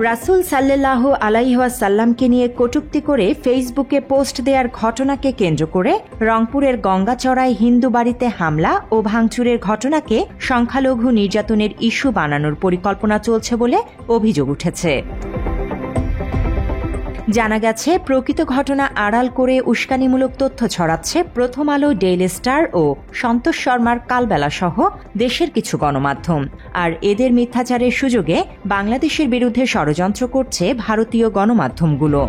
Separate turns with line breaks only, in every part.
রাসূল সাল্লাল্লাহু আলাইহি ওয়াসাল্লামকে নিয়ে কটূক্তি করে ফেসবুকে পোস্ট দেওয়ার ঘটনাকে কেন্দ্র করে রংপুরের গঙ্গাচড়ায় হিন্দু বাড়িতে হামলা ও ভাঙচুরের ঘটনাকে সংখ্যালঘু নির্যাতনের ইস্যু বানানোর পরিকল্পনা চলছে বলে অভিযোগ উঠেছে। জানা গেছে, প্রকৃত ঘটনা আড়াল করে উস্কানিমূলক তথ্য ছড়াচ্ছে প্রথম আলো, ডেইলি স্টার ও সন্তোষ শর্মার কালবেলা সহ দেশের কিছু গণমাধ্যম। আর এদের মিথ্যাচারের সুযোগে বাংলাদেশের বিরুদ্ধে ষড়যন্ত্র করছে ভারতীয় গণমাধ্যমগুলো।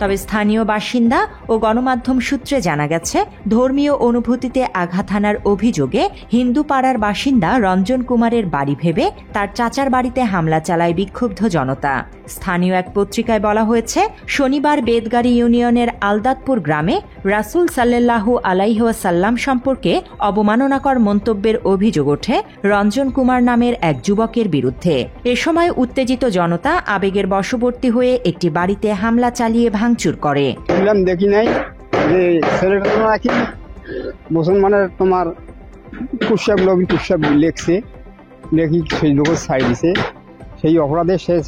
তবে স্থানীয় বাসিন্দা ও গণমাধ্যম সূত্রে জানা গেছে, ধর্মীয় অনুভূতিতে আঘাত হানার অভিযোগে হিন্দু পাড়ার বাসিন্দা রঞ্জন কুমারের বাড়ি ভেবে তার চাচার বাড়িতে হামলা চালায় বিক্ষুব্ধ জনতা। স্থানীয় এক পত্রিকায় বলা হয়েছে, শনিবার বেদগাড়ি ইউনিয়নের আলদাতপুর গ্রামে রাসূল সাল্লাল্লাহু আলাইহি ওয়াসাল্লাম সম্পর্কে অবমাননাকর মন্তব্যের অভিযোগ ওঠে রঞ্জন কুমার নামের এক যুবকের বিরুদ্ধে। এ সময় উত্তেজিত জনতা আবেগের বশবর্তী হয়ে একটি বাড়িতে হামলা চালিয়ে ভাঙচুর করে।
দেখি নাই যে ছেলেটা তো নাকি মুসলমানের তোমার কুশাব নবী কুশাব লেখছে, লেখি সেই লোকের ছাই দিছে, সেই অপরাধে শেষ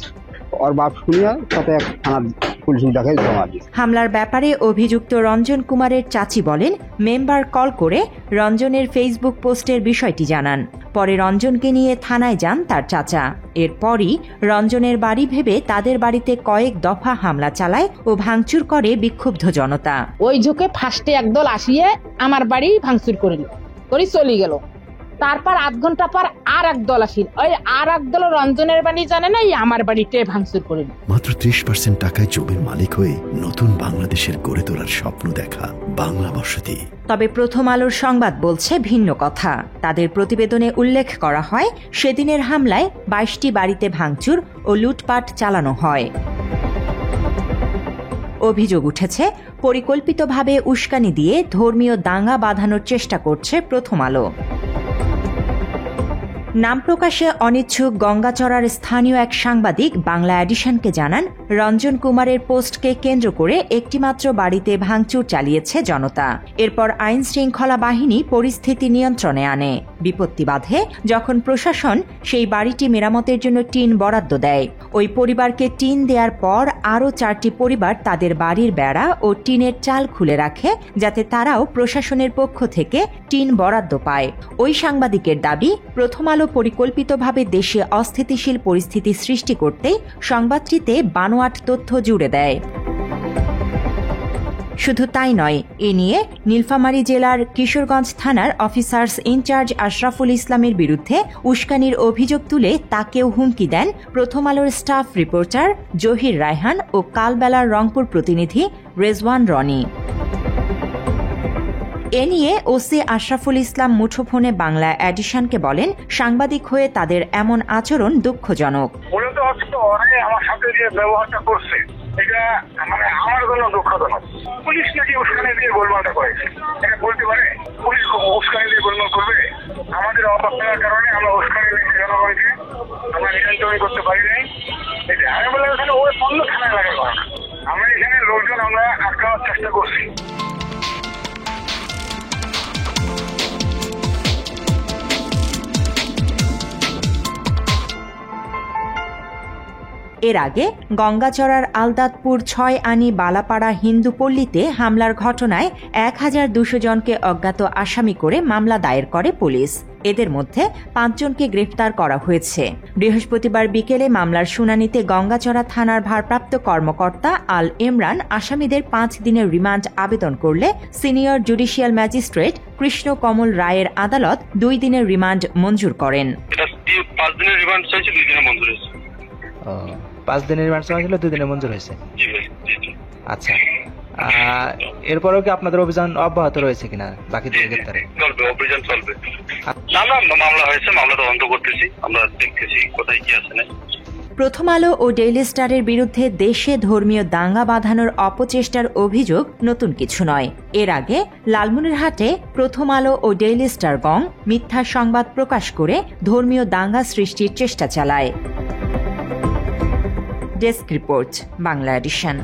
ওর বাপ শুনিয়া সাথে এক থানা পুলিশ ডাকে জমা দিয়েছে।
হামলার ব্যাপারে অভিযুক্ত রঞ্জন কুমারের চাচি বলেন, মেম্বার কল করে রঞ্জনের ফেসবুক পোস্টের বিষয়টি জানান। পরে রঞ্জনকে নিয়ে থানায় যান তার চাচা। এরপরই রঞ্জনের বাড়ি ভেবে তাদের বাড়িতে কয়েক দফা হামলা চালায় ও ভাঙচুর করে বিক্ষুব্ধ জনতা।
ওই ঝোঁকে ফার্স্টে একদল আসিয়ে আমার বাড়ি ভাঙচুর করিল, করে চলে গেল। তারপর আধ ঘন্টা পর আর এক দল আসিল, ওই আর এক দল রঞ্জনের বাড়ি জানে না, আমার বাড়িতে ভাঙচুর করিল।
মাত্র 30% টাকায় জমির মালিক হয়ে নতুন বাংলাদেশের গড়ে তোলার স্বপ্ন দেখা বাংলা বসতি।
তবে প্রথম আলোর সংবাদ বলছে ভিন্ন কথা। তাদের প্রতিবেদনে উল্লেখ করা হয়, সেদিনের হামলায় 22টি বাড়িতে ভাঙচুর ও লুটপাট চালানো হয়। অভিযোগ উঠেছে, পরিকল্পিতভাবে উস্কানি দিয়ে ধর্মীয় দাঙ্গা বাঁধানোর চেষ্টা করছে প্রথম আলো। নাম প্রকাশে অনিচ্ছুক গঙ্গাচড়ার স্থানীয় এক সাংবাদিক বাংলা এডিশনকে জানান, রঞ্জন কুমারের পোস্টকে কেন্দ্র করে একটিমাত্র বাড়িতে ভাঙচুর চালিয়েছে জনতা। এরপর আইন শৃঙ্খলা বাহিনী পরিস্থিতি নিয়ন্ত্রণে আনে। বিপত্তি বাধে যখন প্রশাসন সেই বাড়িটি মেরামতের জন্য টিন বরাদ্দ দেয়। ওই পরিবারকে টিন দেওয়ার পর আরও 4টি পরিবার তাদের বাড়ির বেড়া ও টিনের চাল খুলে রাখে, যাতে তারাও প্রশাসনের পক্ষ থেকে টিন বরাদ্দ পায়। ওই সাংবাদিকের দাবি, প্রথম আলো পরিকল্পিতভাবে দেশে অস্থিতিশীল পরিস্থিতি সৃষ্টি করতেই সংবাদটিতে বানোয়াট তথ্য জুড়ে দেয়। শুধু তাই নয়, এ নিয়ে নীলফামারী জেলার কিশোরগঞ্জ থানার অফিসার্স ইনচার্জ আশরাফুল ইসলামের বিরুদ্ধে উস্কানির অভিযোগ তুলে তাকেও হুমকি দেন প্রথম আলোর স্টাফ রিপোর্টার জহির রায়হান ও কালবেলার রংপুর প্রতিনিধি রেজওয়ান রনি। এ নিয়ে ওসি আশরাফুল ইসলাম মুঠোফোনে বাংলা এডিশনকে বলেন, সাংবাদিক হয়ে তাদের এমন আচরণ দুঃখজনক।
আমার সাথে যে ব্যবহারটা করছে এটা মানে আমার জন্য দুঃখজনক। পুলিশ নাকি উস্কানি দিয়ে গোলমালটা করেছে, এটা বলতে পারে? পুলিশ উস্কানি দিয়ে গোলমাল করবে? আমাদের অবস্থার কারণে আমরা উস্কানি দিয়ে জনগণকে আমরা নিয়ন্ত্রণ করতে পারি নাই। আমি বললাম এখানে ওই অন্য থানায় লাগা করে না, আমরা এখানে লোকজন আমরা আটকানোর চেষ্টা করছি।
এর আগে গঙ্গাচড়ার আলদাতপুর 6 আনি বালাপাড়া হিন্দু পল্লীতে হামলার ঘটনায় 1200 জনকে অজ্ঞাত আসামি করে মামলা দায়ের করে পুলিশ। এদের মধ্যে 5 জনকে গ্রেফতার করা হয়েছে। বৃহস্পতিবার বিকেলে মামলার শুনানিতে গঙ্গাচড়া থানার ভারপ্রাপ্ত কর্মকর্তা আল ইমরান আসামিদের 5 দিনের রিমান্ড আবেদন করলে সিনিয়র জুডিশিয়াল ম্যাজিস্ট্রেট কৃষ্ণ কমল রায়ের আদালত 2 দিনের রিমান্ড মঞ্জুর করেন।
5 দিনের রিমান্ড চাইছে, 2 দিনে মঞ্জুর হয়েছে।
5 দিনের রিমান্ড চাইছিল, 2 দিনে মঞ্জুর হয়েছে। আচ্ছা, এরপরেও কি আপনাদের অভিযান অব্যাহত রয়েছে কিনা বাকি দিকে গ্রেফতারে?
চলবে, অভিযান চলবে। মামলা হয়েছে, মামলা তদন্ত করতেছি, আমরা দেখতেছি কোথায় কি আছে না।
প্রথম আলো ও ডেইলি স্টারের বিরুদ্ধে দেশে ধর্মীয় দাঙ্গা বাঁধানোর অপচেষ্টার অভিযোগ নতুন কিছু নয়। এর আগে লালমনিরহাটে প্রথম আলো ও ডেইলি স্টার গং মিথ্যা সংবাদ প্রকাশ করে ধর্মীয় দাঙ্গা সৃষ্টির চেষ্টা চালায়। Desk report, Bangla addition.